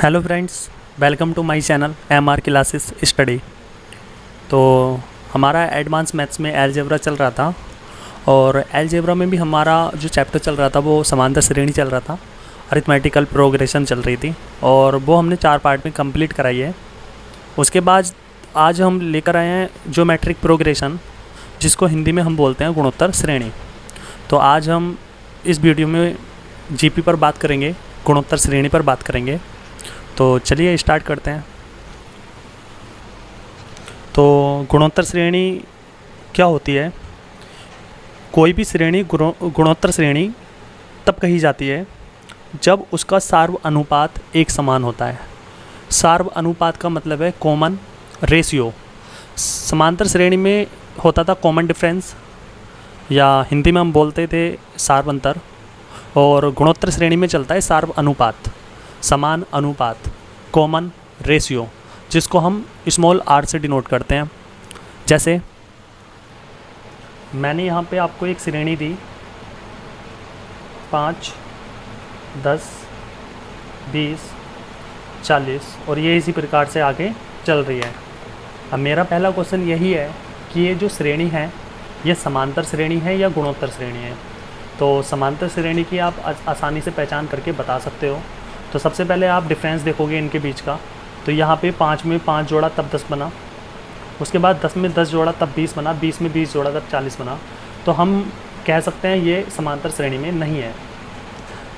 Hello friends, welcome to my channel MR classes study. तो हमारा advance maths में algebra चल रहा था और अलजेब्रा में भी हमारा जो चैप्टर चल रहा था वो समांतर श्रेणी चल रहा था, अरिथमेटिकल प्रोग्रेशन चल रही थी और वो हमने 4 पार्ट में कंप्लीट कराई है। उसके बाद आज हम लेकर आए हैं ज्योमेट्रिक प्रोग्रेशन, जिसको हिंदी में हम बोलते हैं गुणोत्तर श्रेणी। तो आज हम इस वीडियो में जीपी पर बात करेंगे, गुणोत्तर श्रेणी पर बात करेंगे। तो चलिए स्टार्ट करते हैं। तो गुणोत्तर श्रेणी क्या होती है? कोई भी श्रेणी गुणोत्तर श्रेणी तब कही जाती है जब उसका सार्व अनुपात एक समान होता है। सार्व अनुपात का मतलब है कॉमन रेशियो। समांतर श्रेणी में होता था कॉमन डिफरेंस, या हिंदी में हम बोलते थे सार्व अंतर, और गुणोत्तर श्रेणी में चलता है सार्व अनुपात, समान अनुपात, कॉमन रेशियो, जिसको हम स्मॉल r से डिनोट करते हैं। जैसे मैंने यहाँ पे आपको एक श्रेणी दी 5, 10, 20, 40 और ये इसी प्रकार से आगे चल रही है। अब मेरा पहला क्वेश्चन यही है कि ये जो श्रेणी है ये समांतर श्रेणी है या गुणोत्तर श्रेणी है। तो समांतर श्रेणी की आप आसानी से पहचान करके बता सकते हो। तो सबसे पहले आप डिफरेंस देखोगे इनके बीच का, तो यहाँ पे 5 में 5 जोड़ा तब 10 बना, उसके बाद 10 में 10 जोड़ा तब 20 बना, 20 में 20 जोड़ा तब 40 बना। तो हम कह सकते हैं ये समांतर श्रेणी में नहीं है।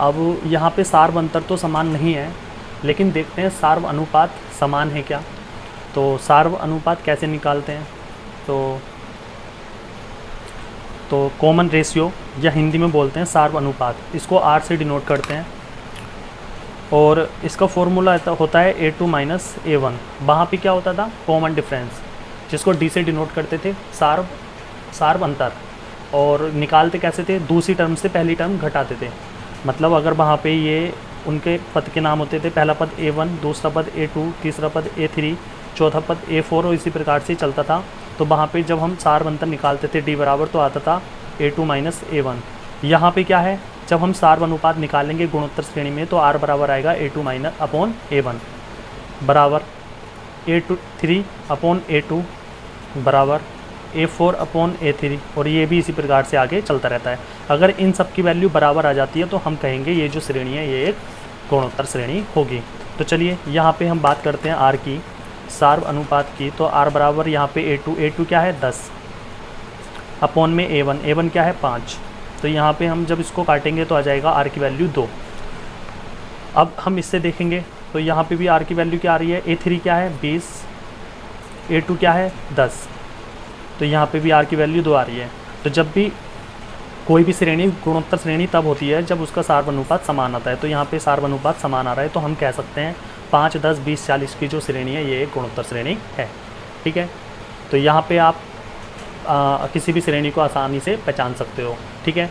अब यहाँ पे सार्व अंतर तो समान नहीं है, लेकिन देखते हैं सार्व अनुपात समान है क्या। तो सार्व अनुपात कैसे निकालते हैं? तो कॉमन रेशियो, या हिंदी में बोलते हैं सार्व अनुपात, इसको R से डिनोट करते हैं और इसका फॉर्मूला होता है A2 माइनस A1। वहाँ पे क्या होता था? कॉमन डिफरेंस, जिसको D से डिनोट करते थे सार्व अंतर, और निकालते कैसे थे? दूसरी टर्म से पहली टर्म घटाते थे। मतलब अगर वहाँ पे ये उनके पद के नाम होते थे, पहला पद A1, दूसरा पद A2, तीसरा पद A3, चौथा पद A4 और इसी प्रकार से चलता था। तो वहाँ पे जब हम सार्व अंतर निकालते थे D बराबर, तो आता था A2 माइनस A1। यहाँ पे क्या है? जब हम सार्व अनुपात निकालेंगे गुणोत्तर श्रेणी में, तो R बराबर आएगा A2 माइनस अपॉन A1 बराबर A3 अपॉन A2 बराबर A4 अपॉन A3, और ये भी इसी प्रकार से आगे चलता रहता है। अगर इन सब की वैल्यू बराबर आ जाती है तो हम कहेंगे ये जो श्रेणी है ये एक गुणोत्तर श्रेणी होगी। तो चलिए यहाँ पे हम बात करते हैं R की, सार्व अनुपात की। तो R बराबर यहाँ पे A2 क्या है? 10 अपॉन में A1 क्या है? 5। तो यहाँ पे हम जब इसको काटेंगे तो आ जाएगा R की वैल्यू 2। अब हम इससे देखेंगे तो यहाँ पे भी R की वैल्यू क्या आ रही है? A3 क्या है? 20, A2 क्या है? 10। तो यहाँ पे भी R की वैल्यू 2 आ रही है। तो जब भी कोई भी श्रेणी गुणोत्तर श्रेणी तब होती है जब उसका सार्व अनुपात समान आता है। तो यहाँ पे सार्व अनुपात समान आ रहा है, तो हम कह सकते हैं 5, 10, 20, 40 की जो श्रेणी है ये एक गुणोत्तर श्रेणी है। ठीक है, तो यहाँ पे आप किसी भी श्रेणी को आसानी से पहचान सकते हो। ठीक है,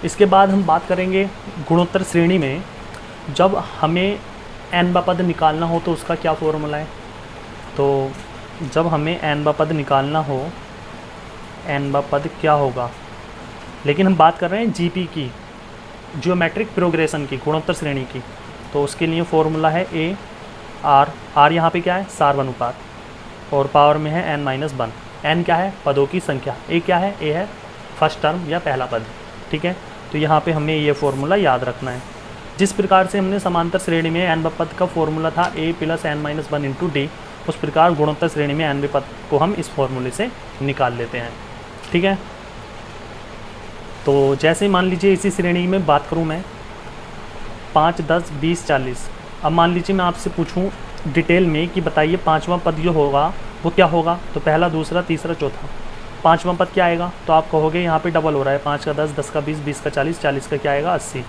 इसके बाद हम बात करेंगे गुणोत्तर श्रेणी में जब हमें n पद निकालना हो तो उसका क्या फॉर्मूला है। तो जब हमें n पद निकालना हो, n पद क्या होगा, लेकिन हम बात कर रहे हैं जीपी की, ज्योमेट्रिक प्रोग्रेशन की, गुणोत्तर श्रेणी की। तो उसके लिए फॉर्मूला है R यहाँ पे क्या है? सार्व अनुपात, और पावर में है n-1। n क्या है? पदों की संख्या। a क्या है? a है फर्स्ट टर्म या पहला पद। ठीक है, तो यहाँ पे हमें ये फॉर्मूला याद रखना है। जिस प्रकार से हमने समांतर श्रेणी में n पद का फॉर्मूला था a + n-1 इंटू d, उस प्रकार गुणोत्तर श्रेणी में n पद को हम इस फॉर्मूले से निकाल लेते हैं। ठीक है, तो जैसे मान लीजिए इसी श्रेणी में बात करूँ मैं 5, 10, 20, 40। अब मान लीजिए मैं आपसे पूछूं डिटेल में कि बताइए 5वां पद जो होगा वो क्या होगा। तो पहला, दूसरा, तीसरा, चौथा, 5वां पद क्या आएगा? तो आप कहोगे यहाँ पे डबल हो रहा है, 5 का 10, 10 का 20, 20 का 40, 40 का क्या आएगा? 80।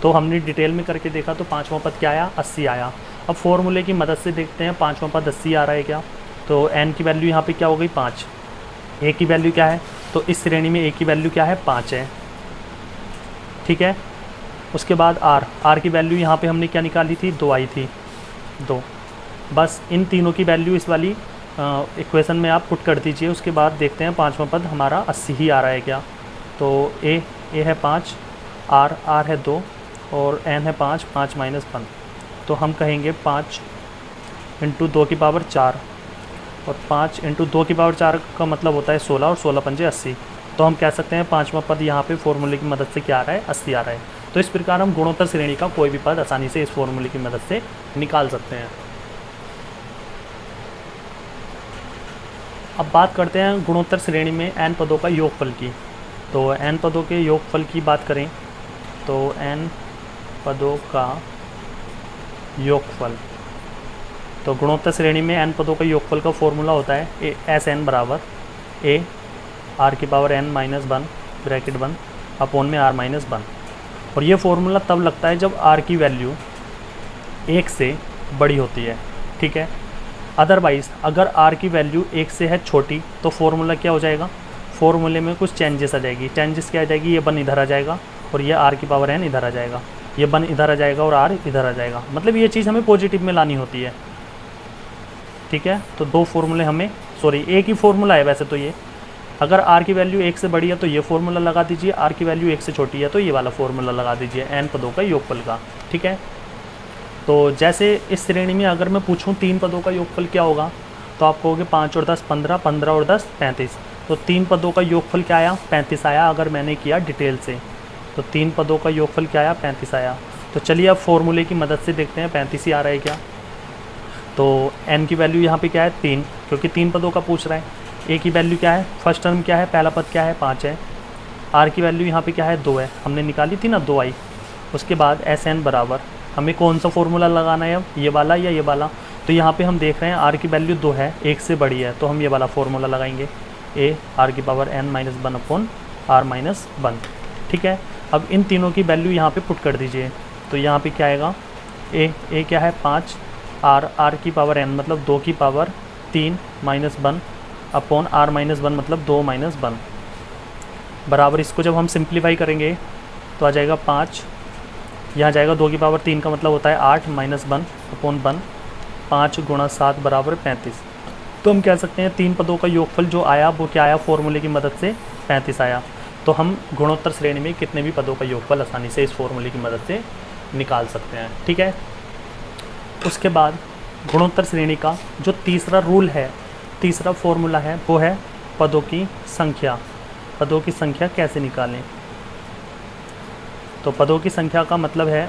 तो हमने डिटेल में करके देखा तो 5वां पद क्या आया? 80 आया। अब फॉर्मूले की मदद से देखते हैं 5वां पद 80 आ रहा है क्या। तो n की वैल्यू यहाँ पर क्या हो गई? 5। a की वैल्यू क्या है? तो इस श्रेणी में a की वैल्यू क्या है? 5 है। ठीक है, उसके बाद R की वैल्यू यहाँ पे हमने क्या निकाली थी? 2 आई थी, 2। बस इन तीनों की वैल्यू इस वाली इक्वेशन में आप पुट कर दीजिए। उसके बाद देखते हैं 5वां पद हमारा 80 ही आ रहा है क्या। तो a है 5, R है 2 और n है 5, 5 - 1, तो हम कहेंगे 5 इंटू 2 की पावर 4, और 5 इंटू 2 की पावर 4 का मतलब होता है 16, और 16 पंजे 80। तो हम कह सकते हैं पाँचवा पद यहाँ पे फॉर्मूले की मदद से क्या आ रहा है, 80 आ रहा है। तो इस प्रकार हम गुणोत्तर श्रेणी का कोई भी पद आसानी से इस फॉर्मूले की मदद से निकाल सकते हैं। अब बात करते हैं गुणोत्तर श्रेणी में n पदों का योगफल की। तो n पदों के योगफल की बात करें तो n पदों का योगफल, तो गुणोत्तर श्रेणी में n पदों का योगफल का फॉर्मूला होता है एस एन बराबर a r की power n minus 1 bracket 1 upon में r माइनस 1। और ये फॉर्मूला तब लगता है जब r की वैल्यू 1 से बड़ी होती है, ठीक है। अदरवाइज़ अगर r की वैल्यू 1 से है छोटी तो फॉर्मूला क्या हो जाएगा, फॉर्मूले में कुछ चेंजेस आ जाएगी। चेंजेस क्या आ जाएगी, ये 1 इधर आ जाएगा और ये r की पावर n इधर आ जाएगा, ये 1 इधर आ जाएगा और r इधर आ जाएगा। मतलब ये चीज़ हमें पॉजिटिव में लानी होती है, ठीक है। तो दो फॉर्मूले हमें, सॉरी एक ही फॉर्मूला है वैसे तो ये, अगर r की वैल्यू 1 से बड़ी है तो ये फॉर्मूला लगा दीजिए, r की वैल्यू 1 से छोटी है तो ये वाला फॉर्मूला लगा दीजिए n पदों का योगफल का, ठीक है। तो जैसे इस श्रेणी में अगर मैं पूछूं 3 पदों का योगफल क्या होगा, तो आप कहोगे 5 और 10 15, 15 और 10 35। तो 3 पदों का योगफल क्या आया, 35 आया। अगर मैंने किया डिटेल से तो 3 पदों का योगफल क्या आया, 35 आया। तो चलिए अब फॉर्मूले की मदद से देखते हैं 35 ही आ रहा है क्या। तो n की वैल्यू यहाँ पे क्या है 3, क्योंकि 3 पदों का पूछ रहा है। a की वैल्यू क्या है, फर्स्ट टर्म क्या है, पहला पद क्या है 5 है। r की वैल्यू यहाँ पे क्या है 2 है, हमने निकाली थी ना 2 आई। उसके बाद एस एन बराबर हमें कौन सा फॉर्मूला लगाना है अब, ये वाला या ये वाला। तो यहाँ पे हम देख रहे हैं r की वैल्यू 2 है, 1 से बड़ी है, तो हम ये वाला फॉर्मूला लगाएंगे a r की power n minus 1 upon r minus 1, ठीक है। अब इन तीनों की वैल्यू यहाँ पे पुट कर दीजिए। तो यहाँ पे क्या आएगा, a क्या है 5, r की पावर n मतलब 2 की power 3 minus 1 upon r minus 1 मतलब 2 माइनस 1 बराबर। इसको जब हम सिंप्लीफाई करेंगे तो आ जाएगा 5, यहाँ जाएगा 2 की पावर 3 का मतलब होता है 8 माइनस 1 अपॉन 1, 5 गुणा 7 बराबर 35। तो हम कह सकते हैं 3 पदों का योगफल जो आया वो क्या आया, फॉर्मूले की मदद से 35 आया। तो हम गुणोत्तर श्रेणी में कितने भी पदों का योगफल आसानी से इस फॉर्मूले की मदद से निकाल सकते हैं, ठीक है। उसके बाद गुणोत्तर श्रेणी का जो तीसरा रूल है, तीसरा फॉर्मूला है वो है पदों की संख्या। पदों की संख्या कैसे निकालें, तो पदों की संख्या का मतलब है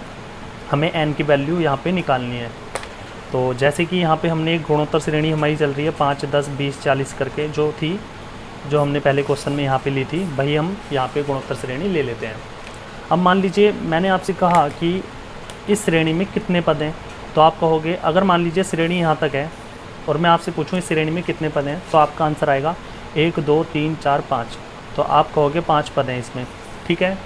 हमें n की वैल्यू यहाँ पे निकालनी है। तो जैसे कि यहाँ पे हमने एक गुणोत्तर श्रेणी हमारी चल रही है 5, 10, 20, 40 करके जो थी, जो हमने पहले क्वेश्चन में यहाँ पे ली थी, वही हम यहाँ पे गुणोत्तर श्रेणी ले लेते हैं। अब मान लीजिए मैंने आपसे कहा कि इस श्रेणी में कितने पद हैं, तो आप कहोगे अगर मान लीजिए श्रेणी यहाँ तक है और मैं आपसे पूछूँ इस श्रेणी में कितने पद हैं, तो आपका आंसर आएगा 1 2 3 4 5। तो आप कहोगे 5 पद हैं इसमें, ठीक है।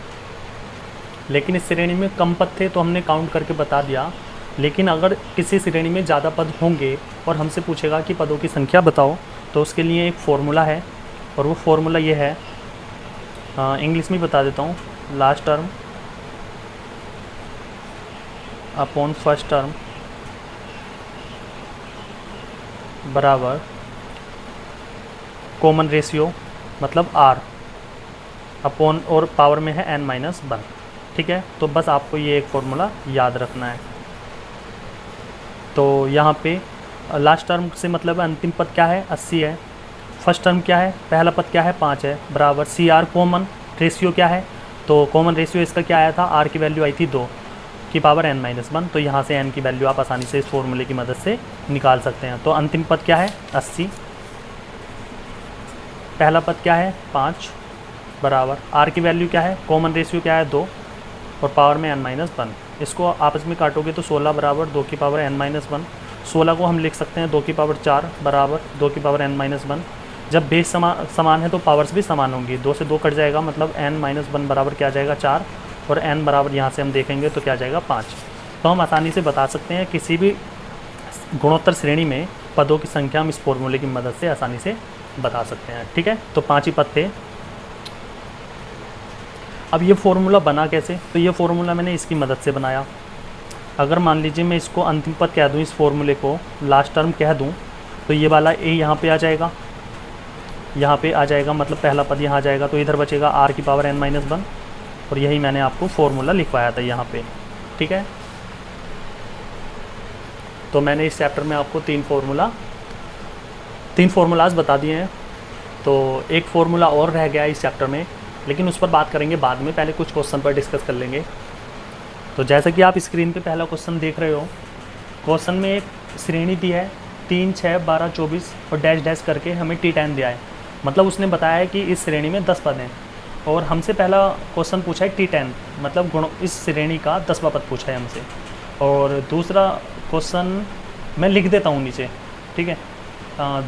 लेकिन इस श्रेणी में कम पद थे तो हमने काउंट करके बता दिया। लेकिन अगर किसी श्रेणी में ज़्यादा पद होंगे और हमसे पूछेगा कि पदों की संख्या बताओ, तो उसके लिए एक फ़ॉर्मूला है, और वो फार्मूला ये है, इंग्लिश में बता देता हूँ, last term upon first term बराबर कॉमन रेशियो मतलब r अपॉन और पावर में है n माइनस 1, ठीक है। तो बस आपको ये एक फार्मूला याद रखना है। तो यहाँ पे लास्ट टर्म से मतलब अंतिम पद क्या है 80 है, फर्स्ट टर्म क्या है, पहला पद क्या है 5 है, बराबर सी आर कॉमन रेशियो क्या है, तो कॉमन रेशियो इसका क्या आया था, r की वैल्यू आई थी 2 की पावर n माइनस 1। तो यहाँ से n की वैल्यू आप आसानी से इस फॉर्मूले की मदद से निकाल सकते हैं। तो अंतिम पद क्या है 80, पहला पद क्या है 5 बराबर r की वैल्यू क्या है, कॉमन रेशियो क्या है 2 और पावर में n माइनस 1। इसको आपस में काटोगे तो 16 बराबर 2 की पावर n माइनस 1। 16 को हम लिख सकते हैं 2 की पावर 4 बराबर 2 की पावर n माइनस 1। जब बेस समान है तो पावर्स भी समान होंगी, 2 से 2 कट जाएगा मतलब n माइनस 1 बराबर क्या आ जाएगा 4, और n बराबर यहाँ से हम देखेंगे तो क्या आ जाएगा 5। तो हम आसानी से बता सकते हैं किसी भी गुणोत्तर श्रेणी में पदों की संख्या हम इस फॉर्मूले की मदद से आसानी से बता सकते हैं, ठीक है। तो 5 ही पद थे। अब ये फार्मूला बना कैसे, तो ये फार्मूला मैंने इसकी मदद से बनाया। अगर मान लीजिए मैं इसको अंतिम पद कह दूँ, इस फॉर्मूले को लास्ट टर्म कह दूँ, तो ये वाला a यहाँ पे आ जाएगा, यहाँ पे आ जाएगा मतलब पहला पद यहाँ आ जाएगा, तो इधर बचेगा r की पावर n माइनस 1, और यही मैंने आपको फॉर्मूला लिखवाया था यहाँ पे, ठीक है। तो मैंने इस चैप्टर में आपको तीन फार्मूलाज बता दिए हैं। तो एक फार्मूला और रह गया इस चैप्टर में, लेकिन उस पर बात करेंगे बाद में, पहले कुछ क्वेश्चन पर डिस्कस कर लेंगे। तो जैसा कि आप स्क्रीन पे पहला क्वेश्चन देख रहे हो, क्वेश्चन में एक श्रेणी दी है 3, 6, 12, 24 और डैश डैश करके हमें T10 दिया है। मतलब उसने बताया है कि इस श्रेणी में 10 पद हैं, और हमसे पहला क्वेश्चन पूछा है T10 मतलब गुण इस श्रेणी का 10वां पद पूछा है हमसे। और दूसरा क्वेश्चन मैं लिख देता हूँ नीचे, ठीक है।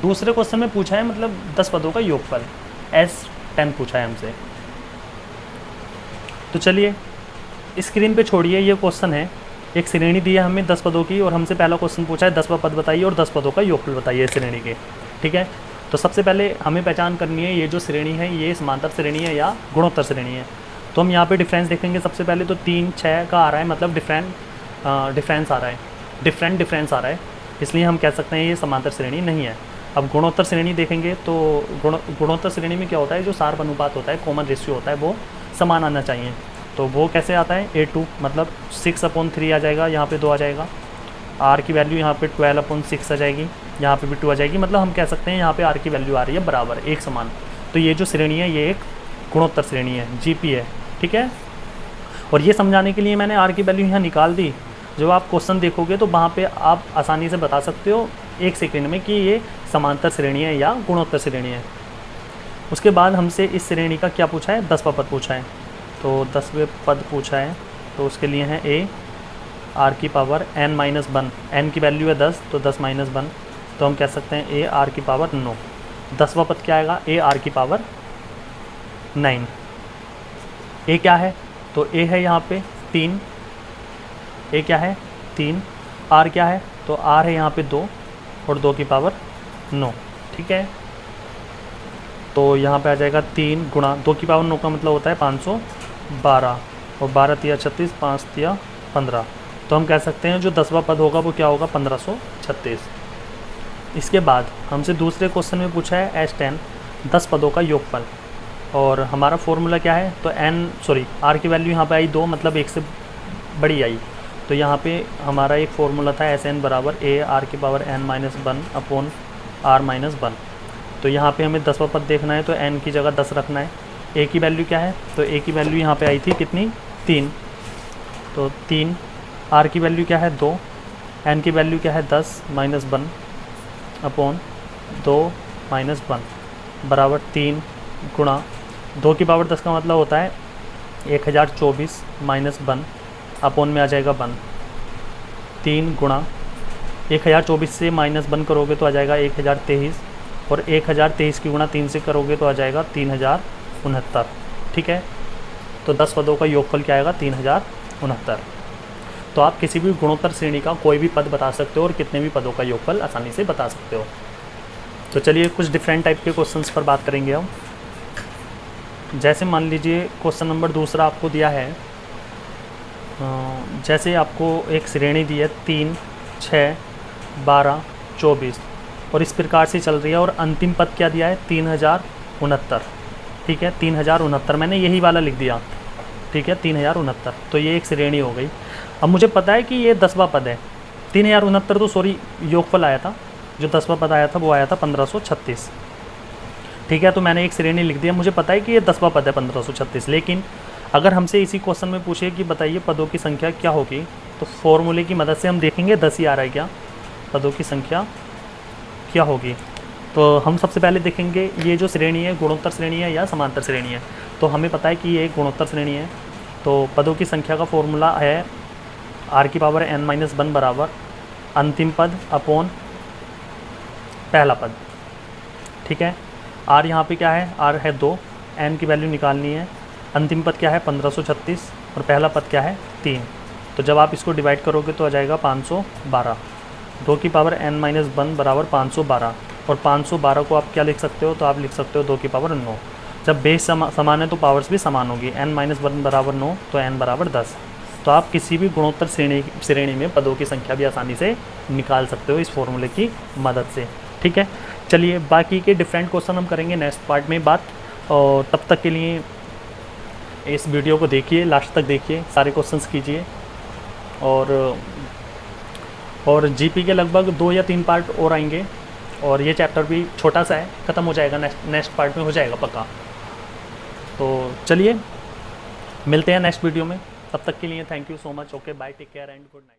दूसरे क्वेश्चन में पूछा है मतलब 10 पदों का योगफल S10 पूछा है हमसे। तो चलिए स्क्रीन पे छोड़िए, ये क्वेश्चन है, एक श्रेणी दी है हमें 10 पदों की, और हमसे पहला क्वेश्चन पूछा है 10वां पद बताइए और 10 पदों का योगफल बताइए इस श्रेणी के, ठीक है। तो सबसे पहले हमें पहचान करनी है ये जो श्रेणी है ये समांतर श्रेणी है या गुणोत्तर श्रेणी है। तो हम यहाँ पे डिफरेंस देखेंगे। सबसे पहले तो 3, 6 का आ रहा है, मतलब डिफरेंस आ रहा है, डिफरेंस आ रहा है, इसलिए हम कह सकते हैं ये समांतर श्रेणी नहीं है। अब गुणोत्तर श्रेणी देखेंगे तो गुणोत्तर श्रेणी में क्या होता है, जो सार्प अनुपात होता है, कॉमन रेशियो होता है, वो समान आना चाहिए। तो वो कैसे आता है, A2 मतलब 6/3 आ जाएगा, यहाँ पे 2 आ जाएगा। R की वैल्यू यहाँ पे 12/6 आ जाएगी, यहाँ पे भी 2 आ जाएगी। मतलब हम कह सकते हैं यहाँ पे R की वैल्यू आ रही है बराबर, एक समान। तो ये जो श्रेणी है ये एक गुणोत्तर श्रेणी है, GP है, ठीक है। और ये समझाने के लिए मैंने R की वैल्यू यहाँ निकाल दी। जब आप क्वेश्चन देखोगे तो वहाँ पे आप आसानी से बता सकते हो 1 सेकंड में कि ये समांतर श्रेणी है या गुणोत्तर श्रेणी है। उसके बाद हमसे इस श्रेणी का क्या पूछा है, 10वां पद पूछा है। तो 10वें पद पूछा है, तो उसके लिए है A R की पावर n-1, n की वैल्यू है 10, तो 10 - 1, तो हम कह सकते हैं A R की पावर 9। 10वां पद क्या आएगा, A R की पावर 9। A क्या है, तो A है यहाँ पे 3, A क्या है 3, R क्या है, तो R है यहाँ पे 2 और 2 की पावर 9, ठीक है। तो यहाँ पे आ जाएगा 3 गुणा 2 की पावर 9 का मतलब होता है 512, और 12 × 36, 5 × 15, तो हम कह सकते हैं जो 10वां पद होगा वो क्या होगा, 1536। इसके बाद हमसे दूसरे क्वेश्चन में पूछा है S10 10 पदों का योगफल, और हमारा फॉर्मूला क्या है, तो R की वैल्यू यहाँ पे आई 2, मतलब 1 से बड़ी आई। तो यहाँ पे हमारा एक फॉर्मूला था SN बराबर A R की पावर n-1/R-1। तो यहाँ पे हमें 10वां पद देखना है, तो n की जगह 10 रखना है। A की वैल्यू क्या है, तो A की वैल्यू यहाँ पे आई थी कितनी, 3, तो 3। R की वैल्यू क्या है 2, n की वैल्यू क्या है 10 - 1/2 - 1 बराबर 3 गुणा 2 की पावर 10 का मतलब होता है 1024 - 1 अपोन में आ जाएगा 1। 3 गुणा 1024 से -1 करोगे तो आ जाएगा 1023, और 1023 की गुणा 3 से करोगे तो आ जाएगा 3069, ठीक है। तो 10 पदों का योगफल क्या आएगा, 3069। तो आप किसी भी गुणोत्तर श्रेणी का कोई भी पद बता सकते हो और कितने भी पदों का योगफल आसानी से बता सकते हो। तो चलिए कुछ डिफरेंट टाइप के क्वेश्चंस पर बात करेंगे हम। जैसे मान लीजिए क्वेश्चन नंबर दूसरा आपको दिया है, जैसे आपको एक श्रेणी दी है 3, 6, 12, 24 और इस प्रकार से चल रही है, और अंतिम पद क्या दिया है, 3069, ठीक है। 3069 मैंने यही वाला लिख दिया, ठीक है, 3069। तो ये एक श्रेणी हो गई। अब मुझे पता है कि ये 10वां पद है। 3069 तो सॉरी योगफल आया था, जो 10वां पद आया था वो आया था 1536, ठीक है। तो मैंने एक श्रेणी लिख दिया, मुझे पता है कि ये 10वां पद है 1536। लेकिन अगर हमसे इसी क्वेश्चन में पूछे कि बताइए पदों की संख्या क्या होगी, तो फॉर्मूले की मदद से हम देखेंगे 10 ही आ रहा है क्या, पदों की संख्या क्या होगी। तो हम सबसे पहले देखेंगे ये जो श्रेणी है गुणोत्तर श्रेणी है या समांतर श्रेणी है। तो हमें पता है कि ये एक गुणोत्तर श्रेणी है। तो पदों की संख्या का फॉर्मूला है R की पावर n-1 बराबर अंतिम पद अपोन पहला पद, ठीक है। R यहाँ पे क्या है, R है 2, n की वैल्यू निकालनी है, अंतिम पद क्या है 1536 और पहला पद क्या है 3। तो जब आप इसको डिवाइड करोगे तो आ जाएगा 512। 2 की पावर n-1 बराबर 512, और 512 को आप क्या लिख सकते हो, तो आप लिख सकते हो 2 की पावर 9। जब बेस समान है तो पावर्स भी समान होगी, n-1 बराबर 9 तो n बराबर 10। तो आप किसी भी गुणोत्तर श्रेणी में पदों की संख्या भी आसानी से निकाल सकते हो इस फॉर्मूले की मदद से, ठीक है। चलिए बाकी के डिफरेंट क्वेश्चन हम करेंगे नेक्स्ट पार्ट में बात, और तब तक के लिए इस वीडियो को देखिए, लास्ट तक देखिए, सारे क्वेश्चंस कीजिए, और और जीपी के लगभग 2 या 3 पार्ट और आएंगे, और ये चैप्टर भी छोटा सा है, ख़त्म हो जाएगा, नेक्स्ट पार्ट में हो जाएगा पक्का। तो चलिए मिलते हैं नेक्स्ट वीडियो में, तब तक के लिए thank you so much. Okay bye, take care and good night.